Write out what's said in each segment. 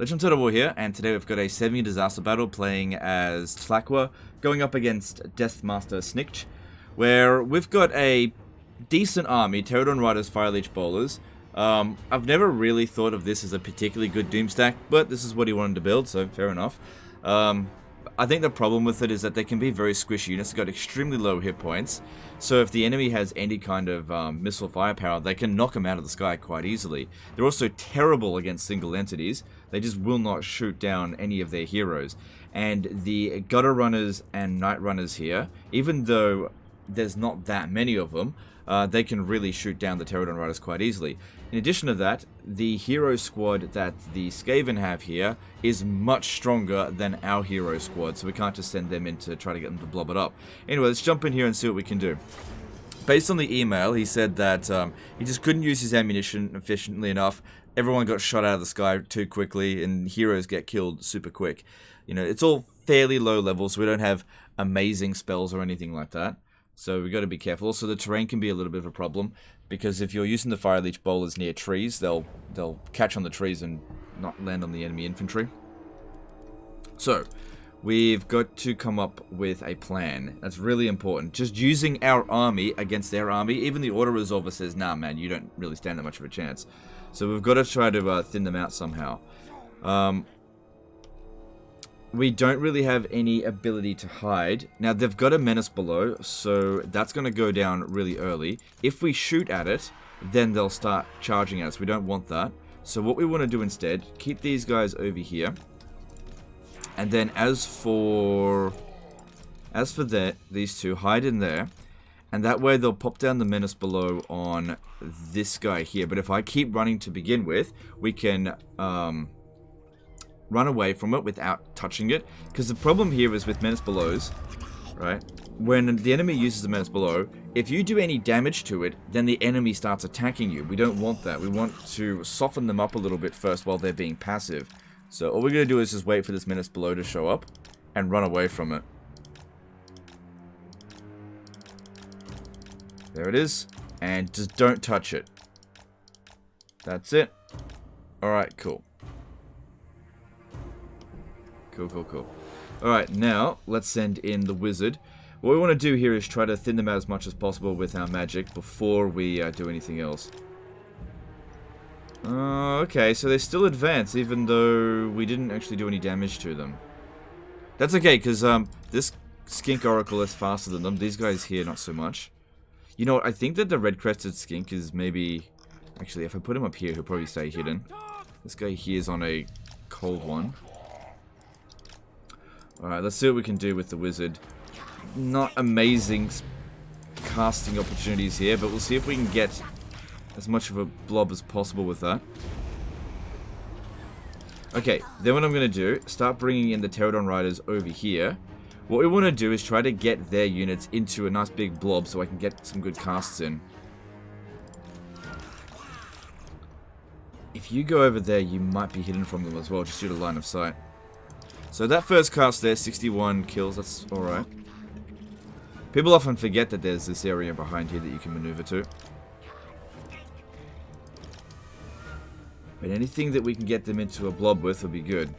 Legend Total War here, and today we've got a 7-year disaster battle playing as Tlaqua, going up against Deathmaster Snikch, where we've got a decent army, Terradon Riders, Fire Leech Bowlers. I've never really thought of this as a particularly good Doom stack, but this is what he wanted to build, so fair enough. I think the problem with it is that they can be very squishy units. They've got extremely low hit points, so if the enemy has any kind of missile firepower, they can knock them out of the sky quite easily. They're also terrible against single entities. They just will not shoot down any of their heroes. And the Gutter Runners and Night Runners here, even though there's not that many of them, they can really shoot down the Terradon Riders quite easily. In addition to that, the hero squad that the Skaven have here is much stronger than our hero squad, so we can't just send them in to try to get them to blob it up. Anyway, let's jump in here and see what we can do. Based on the email, he said that he just couldn't use his ammunition efficiently enough. Everyone got shot out of the sky too quickly, and heroes get killed super quick. You know, it's all fairly low levels, so we don't have amazing spells or anything like that. So we've got to be careful. Also, the terrain can be a little bit of a problem, because if you're using the Fire Leech Bowlers near trees, they'll catch on the trees and not land on the enemy infantry. So, we've got to come up with a plan. That's really important. Just using our army against their army, even the auto-resolver says, nah man, you don't really stand that much of a chance. So we've got to try to thin them out somehow. We don't really have any ability to hide. Now, they've got a menace below, so that's going to go down really early. If we shoot at it, then they'll start charging at us. We don't want that. So what we want to do instead, keep these guys over here. And then as for these two, hide in there. And that way they'll pop down the menace below on this guy here. But if I keep running to begin with, we can run away from it without touching it, because the problem here is with menace belows, right? When the enemy uses the menace below, if you do any damage to it, then the enemy starts attacking you. We don't want that. We want to soften them up a little bit first while they're being passive. So all we're going to do is just wait for this menace below to show up and run away from it. There it is, and just don't touch it. That's it. Alright, cool. Cool. Alright, now, let's send in the wizard. What we want to do here is try to thin them out as much as possible with our magic before we do anything else. Okay, so they still advance, even though we didn't actually do any damage to them. That's okay, because this skink oracle is faster than them. These guys here, not so much. You know what, I think that the red-crested skink is maybe... Actually, if I put him up here, he'll probably stay hidden. This guy here is on a cold one. Alright, let's see what we can do with the wizard. Not amazing casting opportunities here, but we'll see if we can get as much of a blob as possible with that. Okay, then what I'm going to do, start bringing in the Terradon Riders over here. What we want to do is try to get their units into a nice big blob so I can get some good casts in. If you go over there, you might be hidden from them as well, just due to line of sight. So that first cast there, 61 kills, that's alright. People often forget that there's this area behind here that you can maneuver to. But anything that we can get them into a blob with will be good.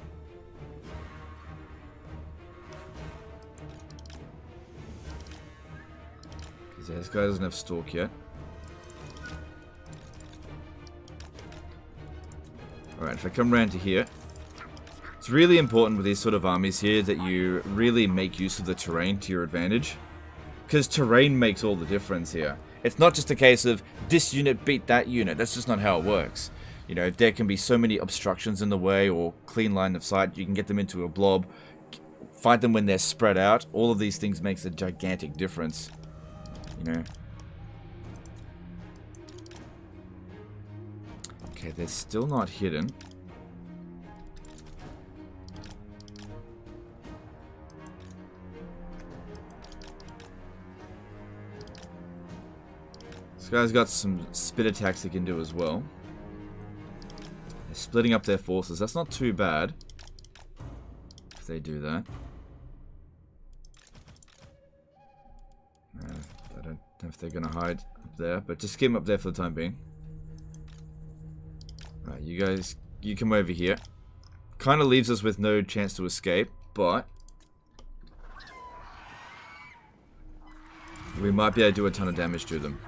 Because this guy doesn't have stalk yet. Alright, if I come around to here. It's really important with these sort of armies here that you really make use of the terrain to your advantage. Because terrain makes all the difference here. It's not just a case of this unit beat that unit. That's just not how it works. You know, there can be so many obstructions in the way or clean line of sight. You can get them into a blob. Fight them when they're spread out. All of these things makes a gigantic difference. You know. Okay, they're still not hidden. This guy's got some spit attacks he can do as well. They're splitting up their forces. That's not too bad if they do that. I don't know if they're going to hide up there, but just keep them up there for the time being. Right, you guys, you come over here. kind of leaves us with no chance to escape, but we might be able to do a ton of damage to them.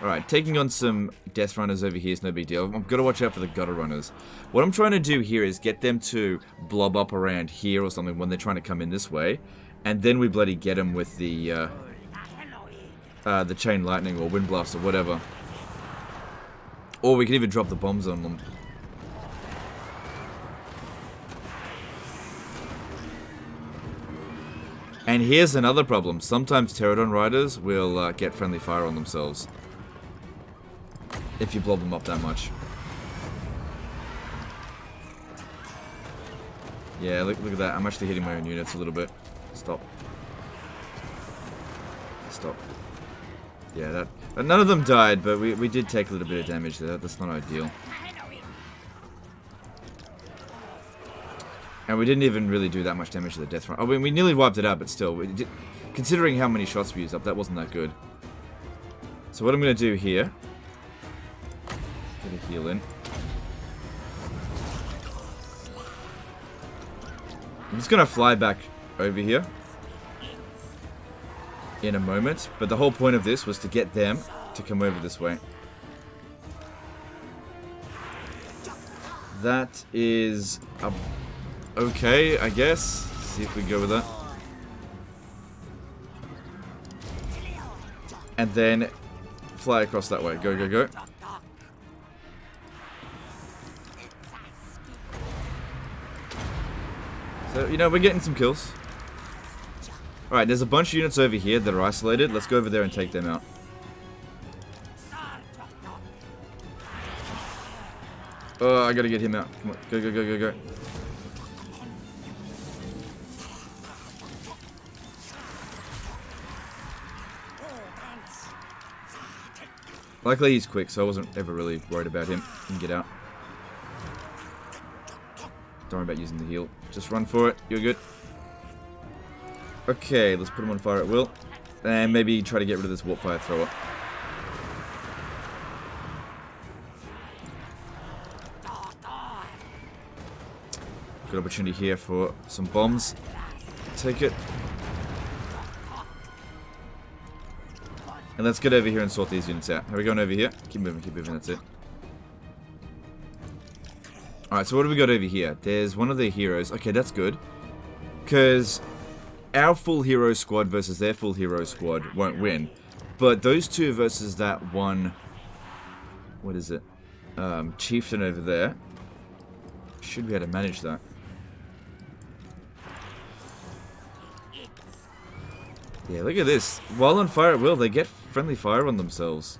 Alright, taking on some Death Runners over here is no big deal. I've got to watch out for the Gutter Runners. What I'm trying to do here is get them to blob up around here or something when they're trying to come in this way. And then we bloody get them with the Chain Lightning or Wind Blast or whatever. Or we can even drop the bombs on them. And here's another problem. Sometimes Terradon Riders will get friendly fire on themselves. If you blob them up that much. Yeah, look at that. I'm actually hitting my own units a little bit. Stop. Stop. Yeah, that... None of them died, but we did take a little bit of damage there. That's not ideal. And we didn't even really do that much damage to the Death Run. I mean, we nearly wiped it out, but still. Considering how many shots we used up, that wasn't that good. So what I'm going to do here... Get a heal in. I'm just going to fly back over here in a moment, but the whole point of this was to get them to come over this way. That is okay, I guess. See if we go with that. And then fly across that way. Go, go, go. So, you know, we're getting some kills. Alright, there's a bunch of units over here that are isolated. Let's go over there and take them out. Oh, I gotta get him out. Come on. Go, go, go, go, go. Luckily he's quick, so I wasn't ever really worried about him. He can get out. Don't worry about using the heal. Just run for it. You're good. Okay, let's put him on fire at will. And maybe try to get rid of this warp fire thrower. Good opportunity here for some bombs. Take it. And let's get over here and sort these units out. How are we going over here? Keep moving, that's it. Alright, so what do we got over here? There's one of their heroes. Okay, that's good. Because our full hero squad versus their full hero squad won't win. But those two versus that one... What is it? Chieftain over there. Should be able to manage that. Yeah, look at this. While on fire at will, they get friendly fire on themselves.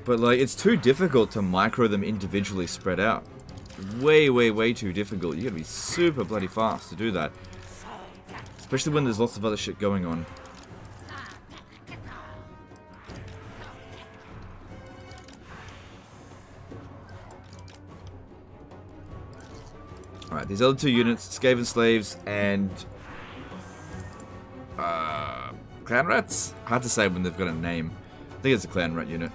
But, like, it's too difficult to micro them individually spread out. Way, way, way too difficult. You gotta be super bloody fast to do that. Especially when there's lots of other shit going on. Alright, these other two units, Skaven Slaves and... Clan Rats? Hard to say when they've got a name. I think it's a Clan Rat unit.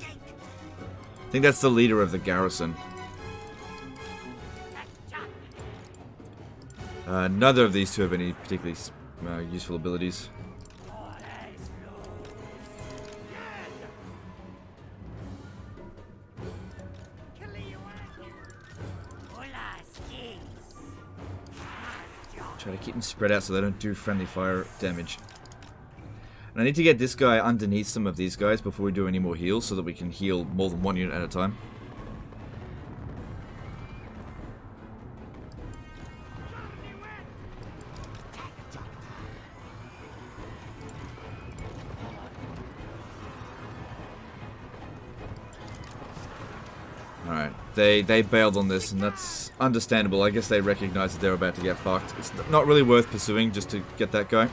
I think that's the leader of the garrison. Neither of these two have any particularly useful abilities. Try to keep them spread out so they don't do friendly fire damage. And I need to get this guy underneath some of these guys before we do any more heals so that we can heal more than one unit at a time. Alright, they bailed on this, and that's understandable. I guess they recognize that they're about to get fucked. It's not really worth pursuing just to get that guy.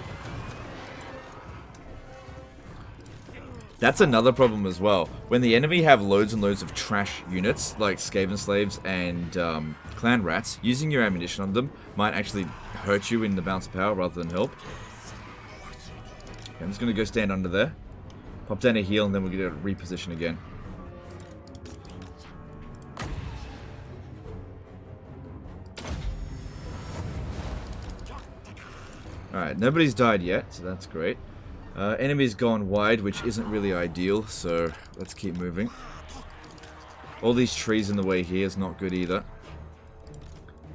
That's another problem as well. When the enemy have loads and loads of trash units, like Skaven Slaves and Clan Rats, using your ammunition on them might actually hurt you in the bounce of power rather than help. Okay, I'm just going to go stand under there. Pop down a heal, and then we're going to reposition again. Alright, nobody's died yet, so that's great. Enemies gone wide, which isn't really ideal, so let's keep moving. All these trees in the way here is not good either.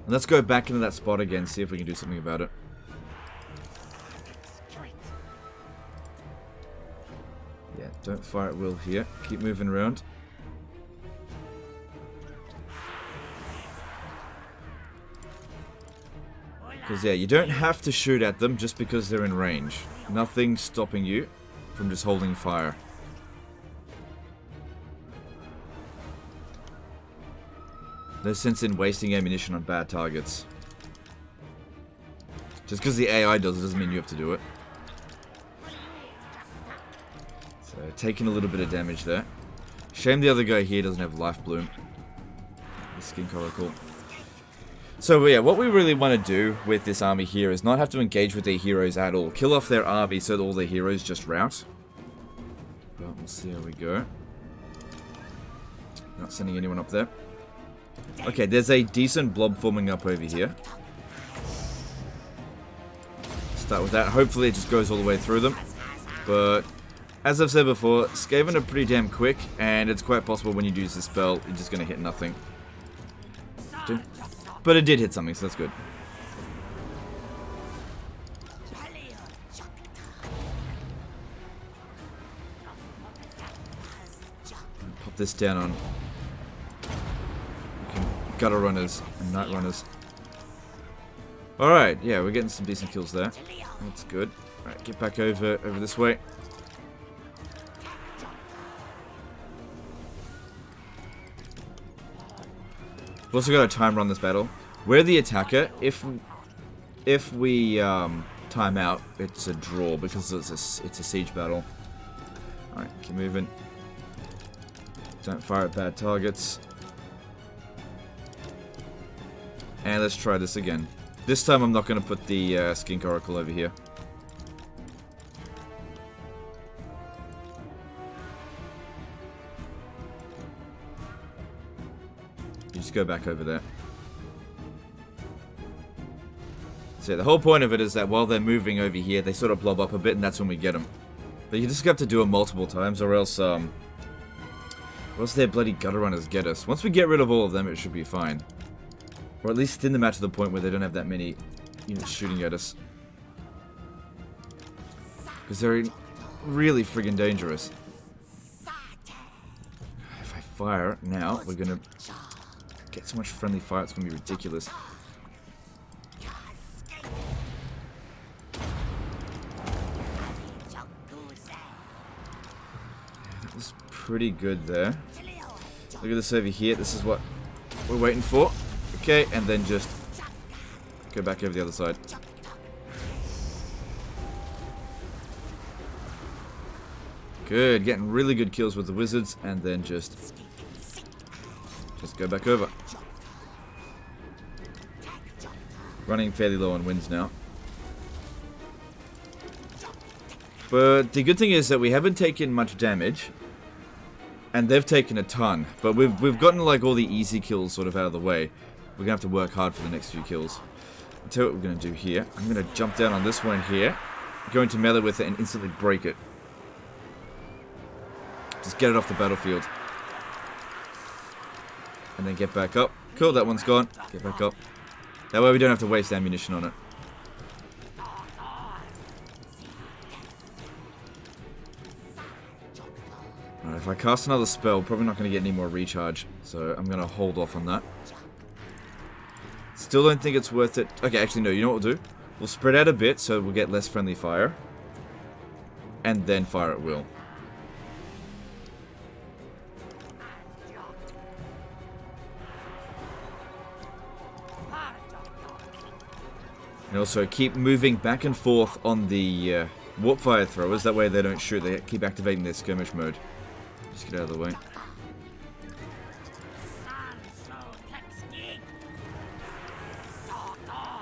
And let's go back into that spot again, see if we can do something about it. Yeah, don't fire at will here. Keep moving around. Because, yeah, you don't have to shoot at them just because they're in range. Nothing's stopping you from just holding fire. No sense in wasting ammunition on bad targets. Just because the AI does it doesn't mean you have to do it. So, taking a little bit of damage there. Shame the other guy here doesn't have Life Bloom. The Skin Coracle. So yeah, what we really want to do with this army here is not have to engage with their heroes at all. Kill off their army so that all their heroes just rout. But we'll see how we go. Not sending anyone up there. Okay, there's a decent blob forming up over here. Start with that. Hopefully it just goes all the way through them. But as I've said before, Skaven are pretty damn quick, and it's quite possible when you use this spell, you're just going to hit nothing. But it did hit something, so that's good. Pop this down on gutter runners and night runners. Alright, yeah, we're getting some decent kills there. That's good. Alright, get back over this way. We've also got to time run this battle. We're the attacker. If we time out, it's a draw because it's a siege battle. Alright, keep moving. Don't fire at bad targets. And let's try this again. This time I'm not going to put the Skin Coracle over here. You just go back over there. So yeah, the whole point of it is that while they're moving over here, they sort of blob up a bit, and that's when we get them. But you just have to do it multiple times, or else their bloody gutter runners get us. Once we get rid of all of them, it should be fine. Or at least thin them out to the point where they don't have that many units shooting at us. Because they're really friggin' dangerous. If I fire now, we're gonna get so much friendly fire, it's gonna be ridiculous. That was pretty good there. Look at this over here, this is what we're waiting for. Okay, and then just go back over the other side. Good, getting really good kills with the wizards, and then just go back over. Running fairly low on wins now. But the good thing is that we haven't taken much damage, and they've taken a ton. But we've gotten like all the easy kills sort of out of the way. We're going to have to work hard for the next few kills. I'll tell you what we're going to do here. I'm going to jump down on this one here. Go into melee with it and instantly break it. Just get it off the battlefield. And then get back up. Cool, that one's gone. Get back up. That way we don't have to waste ammunition on it. Alright, if I cast another spell, probably not going to get any more recharge. So I'm going to hold off on that. Still don't think it's worth it. Okay, actually no, you know what we'll do? We'll spread out a bit so we'll get less friendly fire. And then fire at will. And also keep moving back and forth on the warp fire throwers. That way they don't shoot. They keep activating their skirmish mode. Just get out of the way.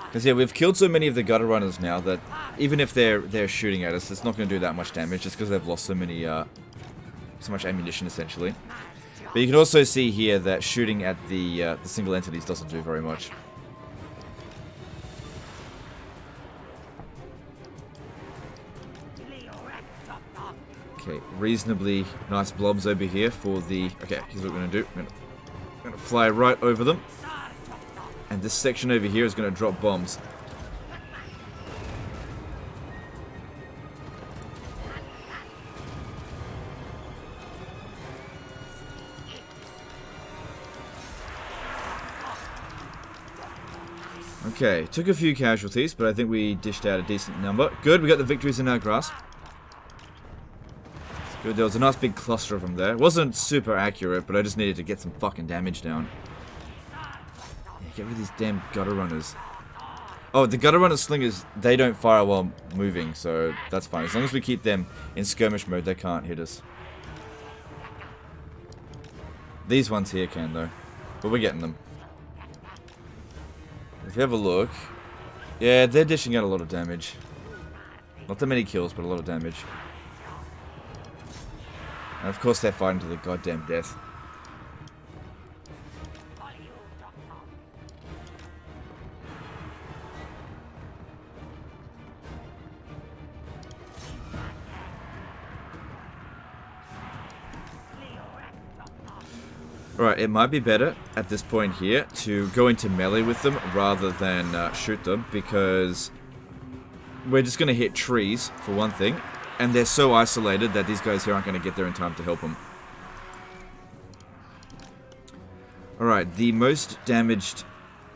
Because yeah, we've killed so many of the gutter runners now that even if they're shooting at us, it's not going to do that much damage just because they've lost so much ammunition essentially. But you can also see here that shooting at the single entities doesn't do very much. Okay, reasonably nice blobs over here for the... Okay, here's what we're going to do. I'm going to fly right over them. And this section over here is going to drop bombs. Okay, took a few casualties, but I think we dished out a decent number. Good, we got the victories in our grasp. It's good, there was a nice big cluster of them there. It wasn't super accurate, but I just needed to get some fucking damage down. Yeah, get rid of these damn gutter runners. Oh, the gutter runner slingers, they don't fire while moving, so that's fine. As long as we keep them in skirmish mode, they can't hit us. These ones here can, though. But we're getting them. If you have a look, yeah, they're dishing out a lot of damage. Not that many kills, but a lot of damage. And of course they're fighting to the goddamn death. Alright, it might be better at this point here to go into melee with them rather than shoot them, because we're just going to hit trees, for one thing, and they're so isolated that these guys here aren't going to get there in time to help them. Alright, the most damaged...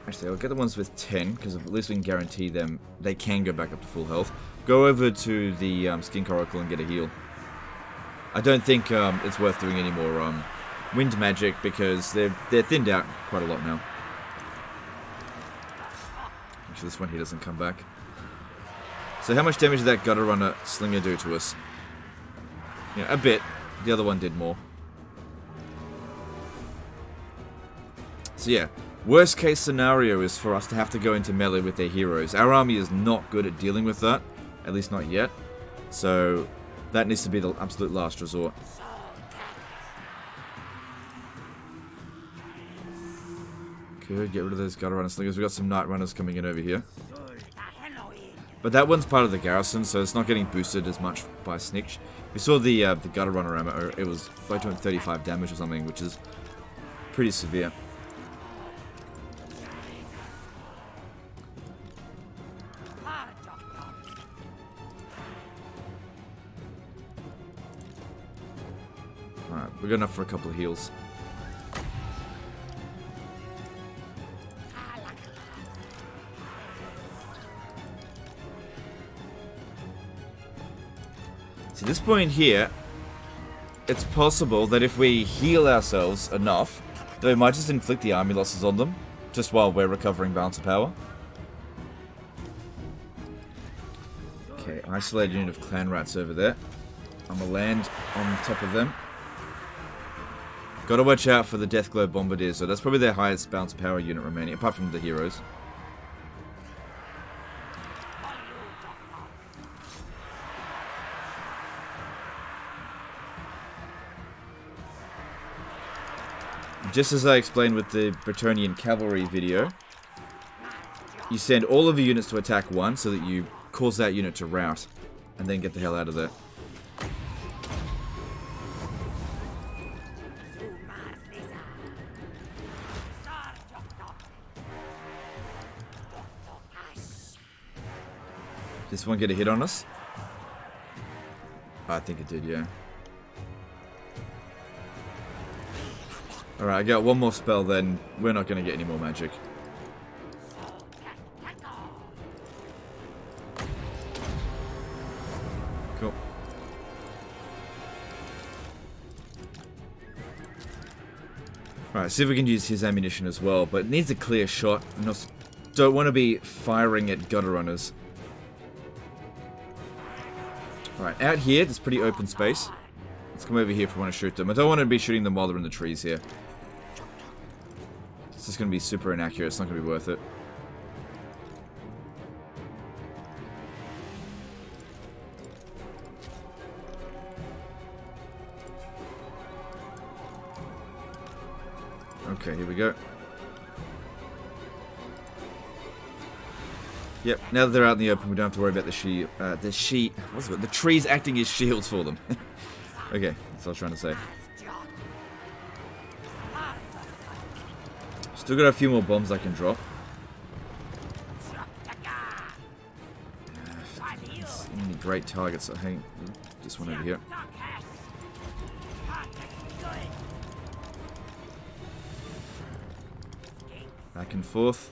Actually, I'll get the ones with 10, because at least we can guarantee them they can go back up to full health. Go over to the Skin Coracle and get a heal. I don't think it's worth doing any more... wind magic, because they're thinned out quite a lot now. Actually, this one here doesn't come back. So how much damage did that gutter runner slinger do to us? Yeah, a bit. The other one did more. So yeah, worst case scenario is for us to have to go into melee with their heroes. Our army is not good at dealing with that, at least not yet. So that needs to be the absolute last resort. Good, get rid of those gutter runner slingers. We've got some night runners coming in over here. But that one's part of the garrison, so it's not getting boosted as much by Snitch. We saw the gutter runner ammo, it was like doing 35 damage or something, which is pretty severe. Alright, we're good enough for a couple of heals. See, this point here, it's possible that if we heal ourselves enough, that we might just inflict the army losses on them, just while we're recovering balance of power. Okay, isolated unit of clan rats over there. I'm gonna land on top of them. Gotta watch out for the Deathglow Bombardiers, so that's probably their highest balance of power unit remaining, apart from the heroes. Just as I explained with the Bretonnian cavalry video, you send all of your units to attack one so that you cause that unit to rout, and then get the hell out of there. Did this one get a hit on us? I think it did, yeah. Alright, I got one more spell, then we're not going to get any more magic. Cool. Alright, see if we can use his ammunition as well, but it needs a clear shot. Don't want to be firing at gutter runners. Alright, out here, there's pretty open space. Let's come over here if we want to shoot them. I don't want to be shooting them while they're in the trees here. It's just going to be super inaccurate. It's not going to be worth it. Okay, here we go. Yep, now that they're out in the open, we don't have to worry about the trees acting as shields for them. Okay, that's what I was trying to say. Still got a few more bombs I can drop. Any great targets. So hang this one over here. Back and forth.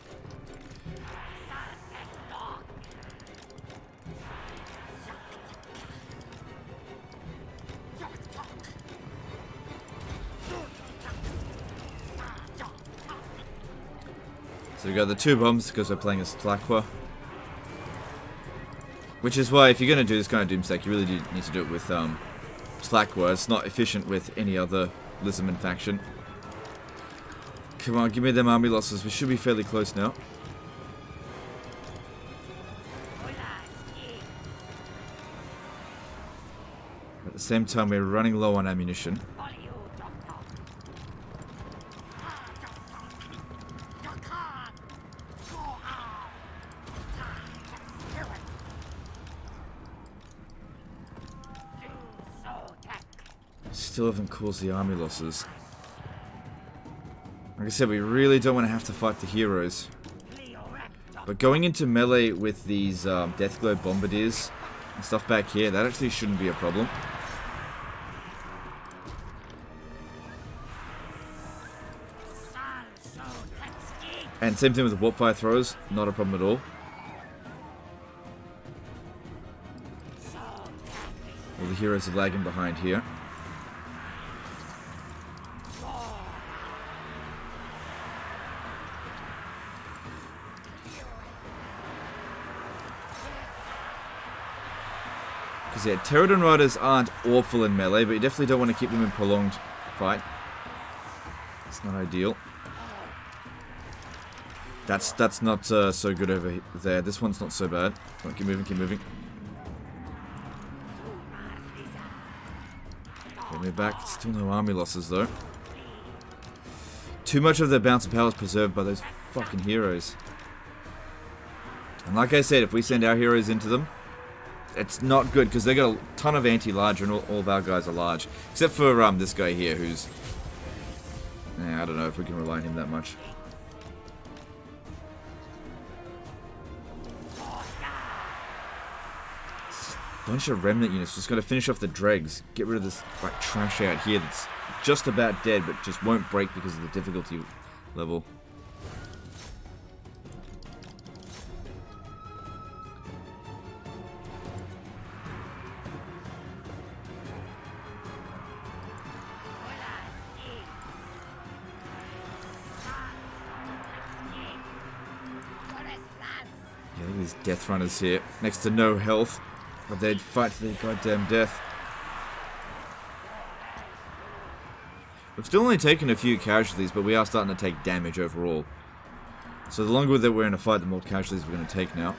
So we got the 2 bombs because we're playing as Tlaqua. Which is why if you're going to do this kind of Doomstack, you really do need to do it with Tlaqua. It's not efficient with any other Lizardman faction. Come on, give me them army losses. We should be fairly close now. At the same time, we're running low on ammunition. Still haven't caused the army losses. Like I said, we really don't want to have to fight the heroes. But going into melee with these Deathglow Bombardiers and stuff back here, that actually shouldn't be a problem. And same thing with the Warpfire Throwers, not a problem at all. All the heroes are lagging behind here. Because yeah, Terradon Riders aren't awful in melee, but you definitely don't want to keep them in prolonged fight. It's not ideal. That's not so good over there. This one's not so bad. Come on, keep moving, keep moving. Get me back. Still no army losses though. Too much of their bounce of power is preserved by those fucking heroes. And like I said, if we send our heroes into them, it's not good because they got a ton of anti-large and all of our guys are large. Except for this guy here who's... I don't know if we can rely on him that much. Bunch of remnant units. Just gotta finish off the dregs. Get rid of this like trash out here that's just about dead but just won't break because of the difficulty level. Yeah, look at these death runners here. Next to no health. But they'd fight to their goddamn death. We've still only taken a few casualties, but we are starting to take damage overall. So the longer that we're in a fight, the more casualties we're going to take now.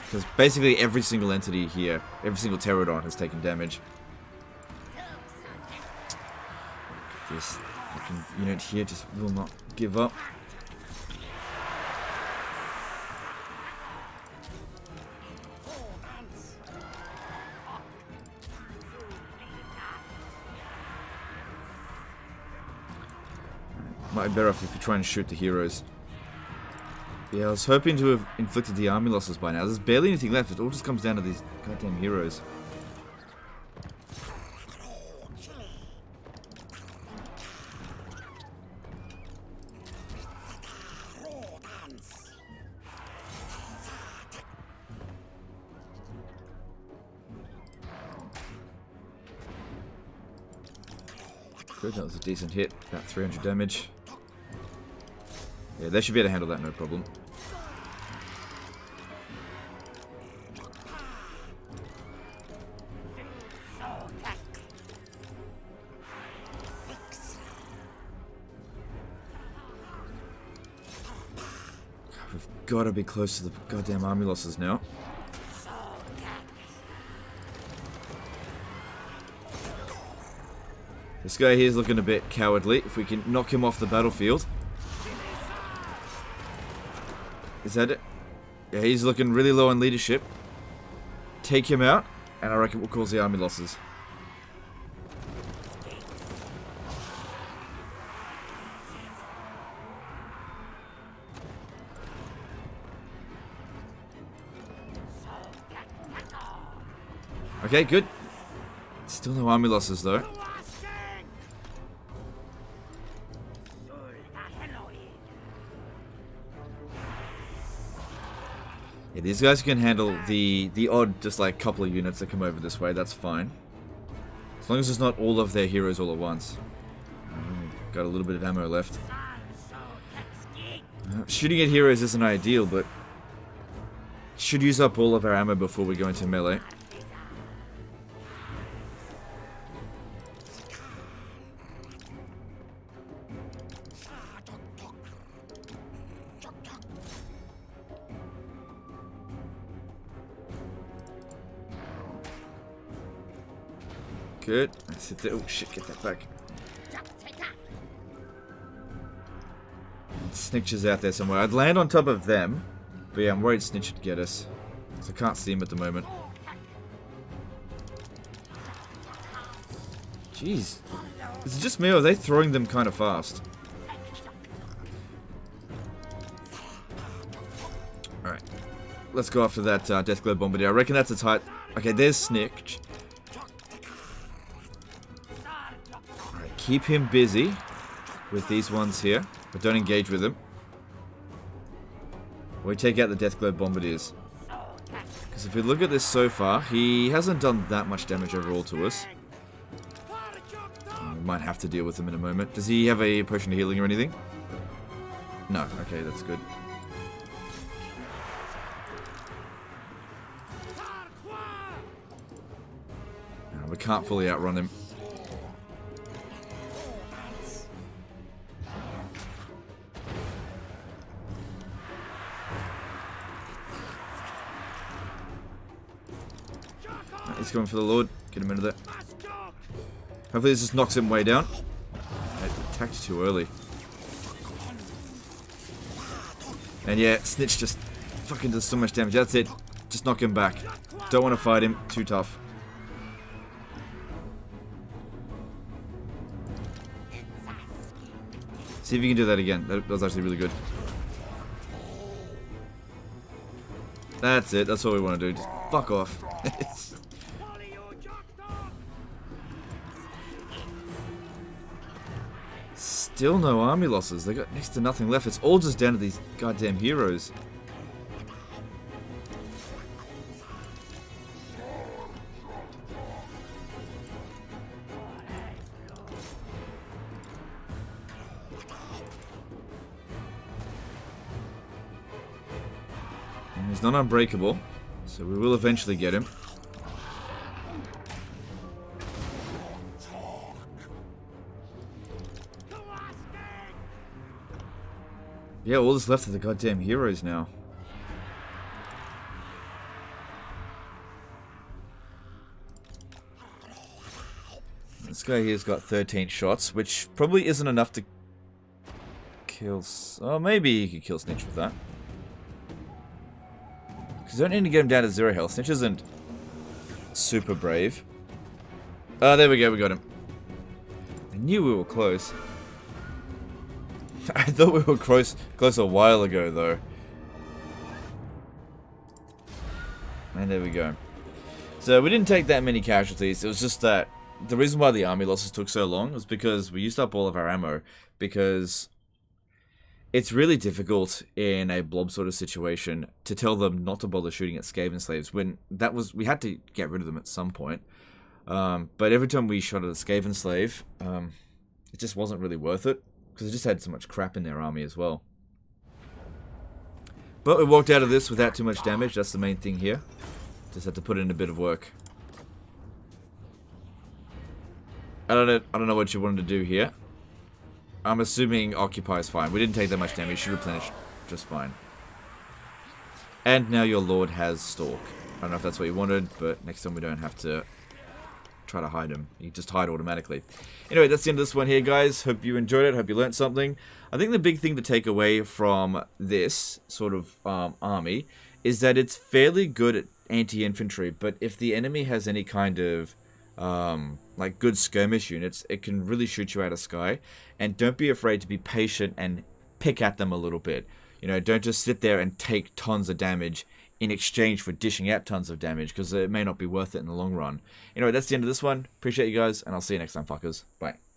Because basically every single entity here, every single Terradon has taken damage. This fucking unit here just will not give up. Might be better off if we try and shoot the heroes. Yeah, I was hoping to have inflicted the army losses by now. There's barely anything left. It all just comes down to these goddamn heroes. Good, that was a decent hit. About 300 damage. Yeah, they should be able to handle that, no problem. We've got to be close to the goddamn army losses now. This guy here is looking a bit cowardly. If we can knock him off the battlefield. Is that it? Yeah, he's looking really low on leadership. Take him out. And I reckon it will cause the army losses. Okay, good. Still no army losses though. Yeah, these guys can handle the odd, just like couple of units that come over this way. That's fine, as long as it's not all of their heroes all at once. Got a little bit of ammo left. Shooting at heroes isn't ideal, but should use up all of our ammo before we go into melee. Good. That's it. Oh shit, get that back. Snitch is out there somewhere. I'd land on top of them, but yeah, I'm worried Snitch would get us, because I can't see him at the moment. Jeez. Is it just me, or are they throwing them kind of fast? Alright. Let's go after that Death Globe Bombardier. I reckon that's a tight... Okay, there's Snitch. Alright, keep him busy with these ones here, but don't engage with him. We take out the Death Globe Bombardiers. Because if we look at this so far, he hasn't done that much damage overall to us. We might have to deal with him in a moment. Does he have a potion of healing or anything? No. Okay, that's good. No, we can't fully outrun him. He's going for the Lord. Get him into there. Hopefully this just knocks him way down. I attacked too early. And yeah, Snitch just fucking does so much damage. That's it. Just knock him back. Don't want to fight him. Too tough. See if you can do that again. That was actually really good. That's it. That's all we want to do. Just fuck off. Still no army losses. They got next to nothing left. It's all just down to these goddamn heroes. And he's not unbreakable, so we will eventually get him. Yeah, all that's left of the goddamn heroes now. This guy here's got 13 shots, which probably isn't enough to kill... Oh, maybe he could kill Snitch with that. Because you don't need to get him down to 0 health. Snitch isn't super brave. Oh, there we go, we got him. I knew we were close. I thought we were close a while ago, though. And there we go. So we didn't take that many casualties. It was just that the reason why the army losses took so long was because we used up all of our ammo. Because it's really difficult in a blob sort of situation to tell them not to bother shooting at Skaven slaves when that was... We had to get rid of them at some point. But every time we shot at a Skaven slave, it just wasn't really worth it. Because they just had so much crap in their army as well. But we walked out of this without too much damage. That's the main thing here. Just had to put in a bit of work. I don't know what you wanted to do here. I'm assuming Occupy is fine. We didn't take that much damage. Should replenish just fine. And now your Lord has Stalk. I don't know if that's what you wanted, but next time we don't have to try to hide him. You just hide automatically. Anyway, that's the end of this one here, guys. Hope you enjoyed it. Hope you learned something. I think the big thing to take away from this sort of army is that it's fairly good anti-infantry, but if the enemy has any kind of like good skirmish units, it can really shoot you out of sky. And don't be afraid to be patient and pick at them a little bit. You know, don't just sit there and take tons of damage in exchange for dishing out tons of damage, because it may not be worth it in the long run. Anyway, that's the end of this one. Appreciate you guys, and I'll see you next time, fuckers. Bye.